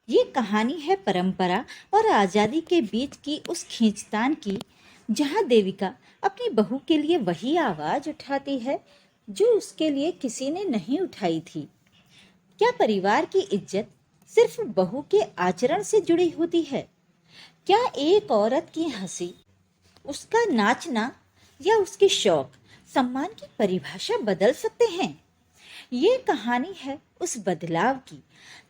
ये कहानी है परंपरा और आज़ादी के बीच की उस खींचतान की, जहाँ देविका अपनी बहू के लिए वही आवाज़ उठाती है जो उसके लिए किसी ने नहीं उठाई थी। क्या परिवार की इज्जत सिर्फ बहू के आचरण से जुड़ी होती है? क्या एक औरत की हंसी, उसका नाचना या उसके शौक सम्मान की परिभाषा बदल सकते हैं? ये कहानी है उस बदलाव की,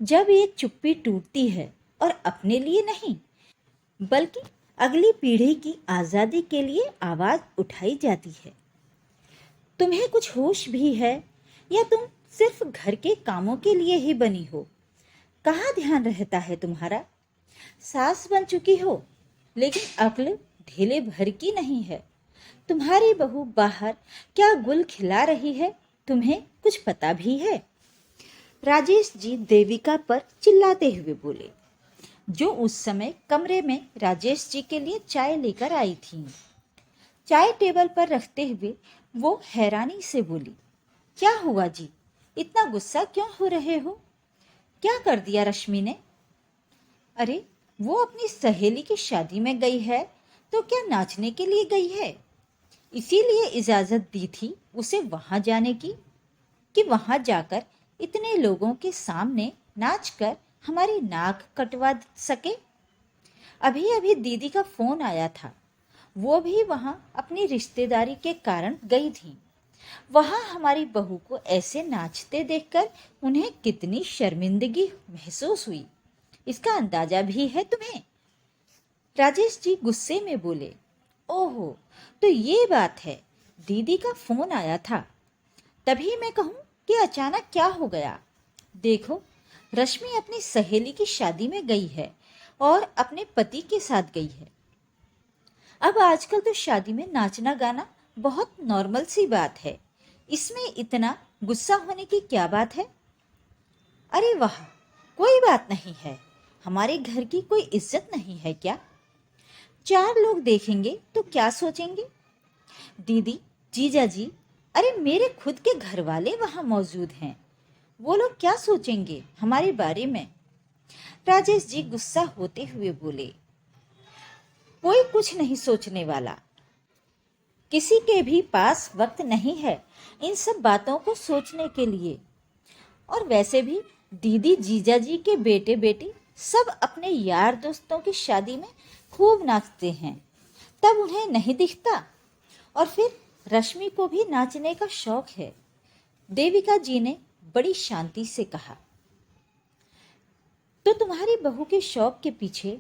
जब एक चुप्पी टूटती है और अपने लिए नहीं बल्कि अगली पीढ़ी की आज़ादी के लिए आवाज़ उठाई जाती है। तुम्हें कुछ होश भी है या तुम सिर्फ घर के कामों के लिए ही बनी हो? कहाँ ध्यान रहता है तुम्हारा? सास बन चुकी हो लेकिन अक्ल ढेले भर की नहीं है। तुम्हारी बहू बाहर क्या गुल खिला रही है, तुम्हें कुछ पता भी है? राजेश जी देविका पर चिल्लाते हुए बोले, जो उस समय कमरे में राजेश जी के लिए चाय लेकर आई थी। चाय टेबल पर रखते हुए वो हैरानी से बोली, क्या हुआ जी, इतना गुस्सा क्यों हो रहे हो? क्या कर दिया रश्मि ने? अरे, वो अपनी सहेली की शादी में गई है तो क्या नाचने के लिए गई है? इसीलिए इजाजत दी थी उसे वहां जाने की, कि वहां जाकर इतने लोगों के सामने नाचकर हमारी नाक कटवा सके। अभी अभी दीदी का फोन आया था, वो भी वहां अपनी रिश्तेदारी के कारण गई थी। वहां हमारी बहू को ऐसे नाचते देखकर उन्हें कितनी शर्मिंदगी महसूस हुई, इसका अंदाजा भी है तुम्हें? राजेश जी गुस्से में बोले, ओहो, तो ये बात है, दीदी का फोन आया था, तभी मैं कहूं कि अचानक क्या हो गया। देखो, रश्मि अपनी सहेली की शादी में गई है और अपने पति के साथ गई है। अब आजकल तो शादी में नाचना गाना बहुत नॉर्मल सी बात है, इसमें इतना गुस्सा होने की क्या बात है? अरे वाह, कोई बात नहीं है, हमारे घर की कोई इज्जत नहीं है क्या? चार लोग देखेंगे तो क्या सोचेंगे? दीदी, जीजा जी, अरे मेरे खुद के घर वाले वहां मौजूद हैं, वो लोग क्या सोचेंगे हमारे बारे में? राजेश जी गुस्सा होते हुए बोले, कोई कुछ नहीं सोचने वाला, किसी के भी पास वक्त नहीं है इन सब बातों को सोचने के लिए। और वैसे भी दीदी जीजा जी के बेटे बेटी सब अपने यार दोस्तों की शादी में खूब नाचते हैं, तब उन्हें नहीं दिखता? और फिर रश्मि को भी नाचने का शौक है। देविका जी ने बड़ी शांति से कहा, तो तुम्हारी बहू के शौक के पीछे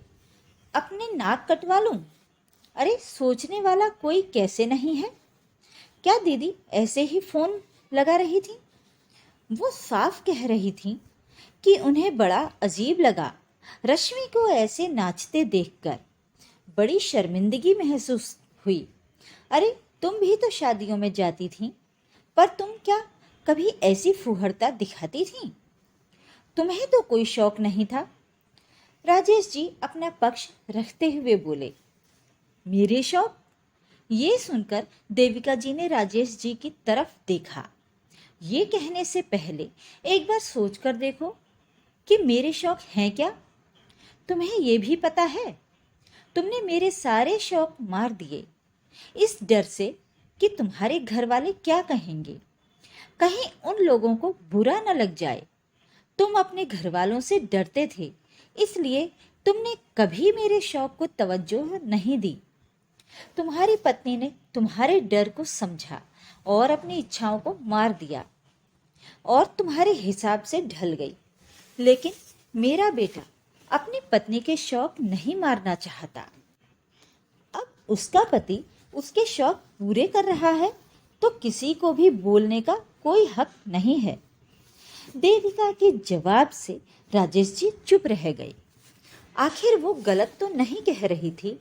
अपने नाक कटवा लूं? अरे, सोचने वाला कोई कैसे नहीं है? क्या दीदी ऐसे ही फोन लगा रही थी? वो साफ कह रही थी कि उन्हें बड़ा अजीब लगा रश्मि को ऐसे नाचते देखकर, बड़ी शर्मिंदगी महसूस हुई। अरे, तुम भी तो शादियों में जाती थी, पर तुम क्या कभी ऐसी फुहरता दिखाती थी? तुम्हें तो कोई शौक नहीं था। राजेश जी अपना पक्ष रखते हुए बोले, मेरे शौक? ये सुनकर देविका जी ने राजेश जी की तरफ देखा। ये कहने से पहले एक बार सोच कर देखो कि मेरे शौक हैं क्या? तुम्हें ये भी पता है, तुमने मेरे सारे शौक मार दिए इस डर से कि तुम्हारे घर वाले क्या कहेंगे, कहीं उन लोगों को बुरा न लग जाए। तुम अपने घर वालों से डरते थे, इसलिए तुमने कभी मेरे शौक को तवज्जो नहीं दी। तुम्हारी पत्नी ने तुम्हारे डर को समझा और अपनी इच्छाओं को मार दिया और तुम्हारे हिसाब से ढल गई। लेकिन मेरा बेटा अपनी पत्नी के शौक नहीं मारना चाहता। अब उसका पति उसके शौक पूरे कर रहा है तो किसी को भी बोलने का कोई हक नहीं है। देविका के जवाब से राजेश जी चुप रह गए। आखिर वो गलत तो नहीं कह रही थी।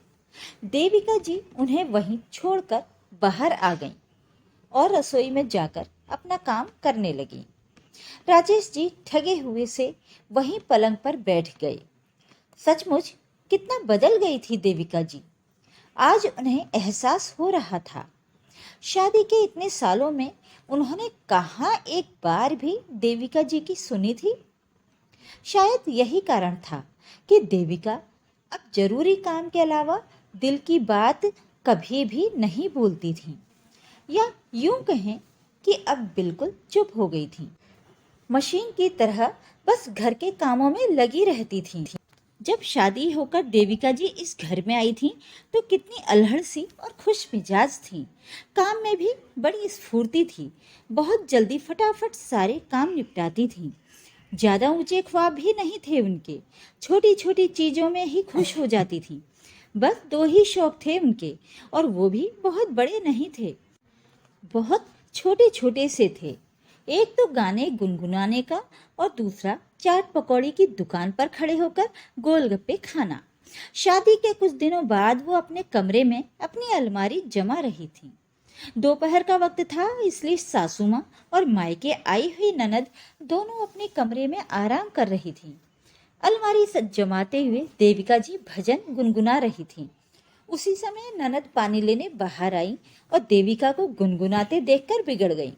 देविका जी उन्हें वहीं छोड़कर बाहर आ गईं और रसोई में जाकर अपना काम करने लगी। राजेश जी ठगे हुए से वहीं पलंग पर बैठ गए। सचमुच कितना बदल गई थी देविका जी। आज उन्हें एहसास हो रहा था, शादी के इतने सालों में उन्होंने कहाँ एक बार भी देविका जी की सुनी थी। शायद यही कारण था कि देविका अब जरूरी काम के अलावा दिल की बात कभी भी नहीं बोलती थी, या यूं कहें कि अब बिल्कुल चुप हो गई थी। मशीन की तरह बस घर के कामों में लगी रहती थी। जब शादी होकर देविका जी इस घर में आई थी तो कितनी अल्हड़ सी और खुश मिजाज थी। काम में भी बड़ी स्फूर्ति थी, बहुत जल्दी फटाफट सारे काम निपटाती थी। ज्यादा ऊंचे ख्वाब भी नहीं थे उनके, छोटी छोटी चीजों में ही खुश हो जाती थी। बस दो ही शौक थे उनके, और वो भी बहुत बड़े नहीं थे, बहुत छोटे छोटे से थे। एक तो गाने गुनगुनाने का, और दूसरा चाट पकौड़ी की दुकान पर खड़े होकर गोलगप्पे खाना। शादी के कुछ दिनों बाद वो अपने कमरे में अपनी अलमारी जमा रही थी। दोपहर का वक्त था, इसलिए सासू माँ और मायके आई हुई ननद दोनों अपने कमरे में आराम कर रही थी। अलमारी जमाते हुए देविका जी भजन गुनगुना रही थी। उसी समय ननद पानी लेने बाहर आई और देविका को गुनगुनाते देखकर बिगड़ गई।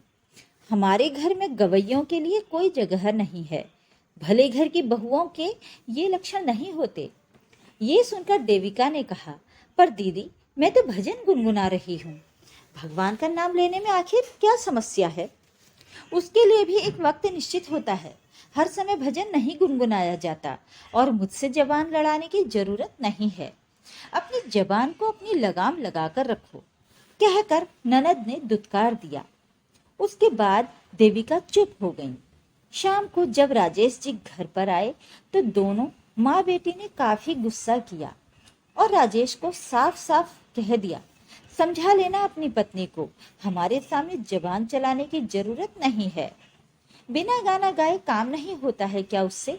हमारे घर में गवैयों के लिए कोई जगह नहीं है, भले घर की बहुओं के ये लक्षण नहीं होते। ये सुनकर देविका ने कहा, पर दीदी मैं तो भजन गुनगुना रही हूँ, भगवान का नाम लेने में आखिर क्या समस्या है? उसके लिए भी एक वक्त निश्चित होता है, हर समय भजन नहीं गुनगुनाया जाता, और मुझसे जबान लड़ाने की जरूरत नहीं है। अपनी जबान को अपनी लगाम लगाकर रखो, कहकर ननद ने दुत्कार दिया। उसके बाद देविका चुप हो गई। शाम को जब राजेश जी घर पर आए तो दोनों माँ बेटी ने काफी गुस्सा किया और राजेश को साफ साफ कह दिया, समझा लेना अपनी पत्नी को, हमारे सामने जबान चलाने की जरूरत नहीं है। बिना गाना गाए काम नहीं होता है क्या उससे?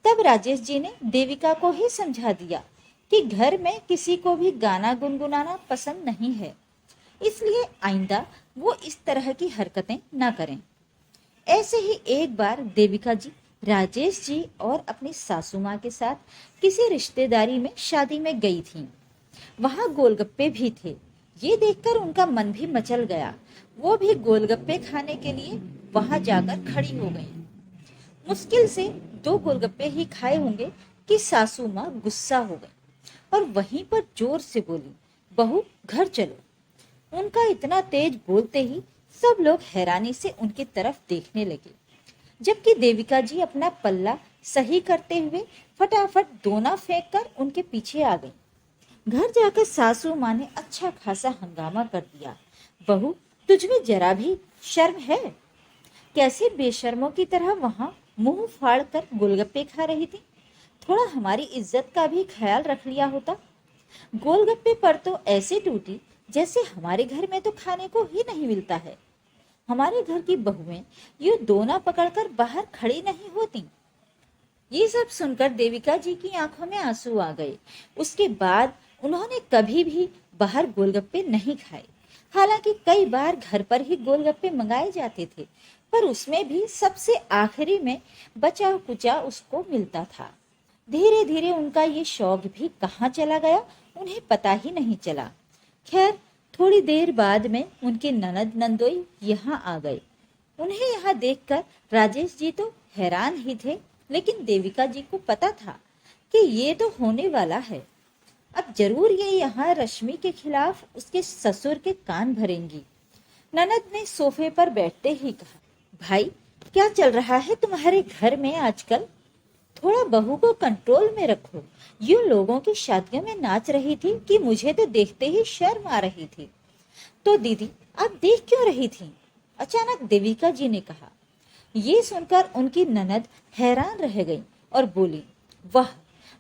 तब राजेश जी ने देविका को ही समझा दिया कि घर में किसी को भी गाना गुनगुनाना पसंद नहीं है, इसलिए आइंदा वो इस तरह की हरकतें ना करें। ऐसे ही एक बार देविका जी राजेश जी और अपनी सासू माँ के साथ किसी रिश्तेदारी में शादी में गई थी। वहां गोलगप्पे भी थे। ये देखकर उनका मन भी मचल गया। वो भी गोलगप्पे खाने के लिए वहां जाकर खड़ी हो गई। मुश्किल से 2 गोलगप्पे ही खाए होंगे कि सासू माँ गुस्सा हो गई और वहीं पर जोर से बोली, बहू घर चलो। उनका इतना तेज बोलते ही सब लोग हैरानी से उनकी तरफ देखने लगे, जबकि देविका जी अपना पल्ला सही करते हुए फटाफट दोना फेंक कर उनके पीछे आ गई। घर जाकर सासू माँ ने अच्छा खासा हंगामा कर दिया, बहू तुझमें जरा भी शर्म है? कैसे बेशर्मों की तरह वहां मुंह फाड़ कर गोलगप्पे खा रही थी? थोड़ा हमारी इज्जत का भी ख्याल रख लिया होता। गोलगप्पे पर तो ऐसे टूटी जैसे हमारे घर में तो खाने को ही नहीं मिलता है। हमारे घर की बहुएं यूं दोना पकड़कर बाहर खड़ी नहीं होती। ये सब सुनकर देविका जी की आंखों में आंसू आ गए। उसके बाद उन्होंने कभी भी बाहर गोलगप्पे नहीं खाए। हालांकि कई बार घर पर ही गोलगप्पे मंगाए जाते थे, पर उसमें भी सबसे आखिरी में बचा कुचा उसको मिलता था। धीरे धीरे उनका ये शौक भी कहाँ चला गया उन्हें पता ही नहीं चला। खैर थोड़ी देर बाद में उनके ननद नंदोई यहाँ आ गए। उन्हें यहाँ देखकर राजेश जी तो हैरान ही थे, लेकिन देविका जी को पता था कि ये तो होने वाला है। अब जरूर ये यहाँ रश्मि के खिलाफ उसके ससुर के कान भरेंगी। ननद ने सोफे पर बैठते ही कहा, भाई क्या चल रहा है तुम्हारे घर में आजकल? थोड़ा बहू को कंट्रोल में रखो। यूं लोगों की शादियों में नाच रही थी कि मुझे तो देखते ही शर्म आ रही थी। तो दीदी आप देख क्यों रही थी? अचानक देविका जी ने कहा। ये सुनकर उनकी ननद हैरान रह गई और बोली, वाह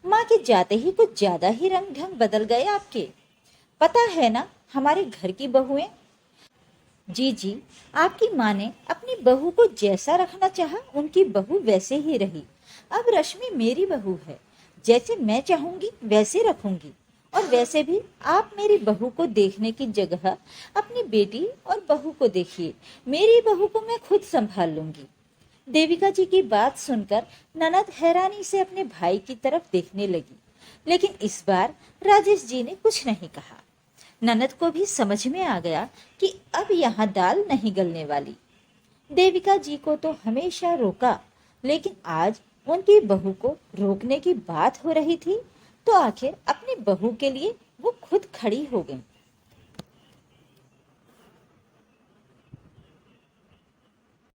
माँ के जाते ही कुछ ज्यादा ही रंग ढंग बदल गए आपके। पता है ना हमारे घर की बहुएं। जी जी, आपकी माँ ने अपनी बहू को जैसा रखना चाहा उनकी बहू वैसे ही रही। अब रश्मि मेरी बहू है, जैसे मैं चाहूंगी वैसे रखूंगी। और वैसे भी आप मेरी बहू को देखने की जगह अपनी बेटी और बहू को देखिए। मेरी बहू को मैं खुद संभाल लूंगी। देविका जी की बात सुनकर ननद हैरानी से अपने भाई की तरफ देखने लगी, लेकिन इस बार राजेश जी ने कुछ नहीं कहा। ननद को भी समझ में आ गया कि अब यहाँ दाल नहीं गलने वाली। देविका जी को तो हमेशा रोका, लेकिन आज उनकी बहू को रोकने की बात हो रही थी तो आखिर अपनी बहू के लिए वो खुद खड़ी हो गई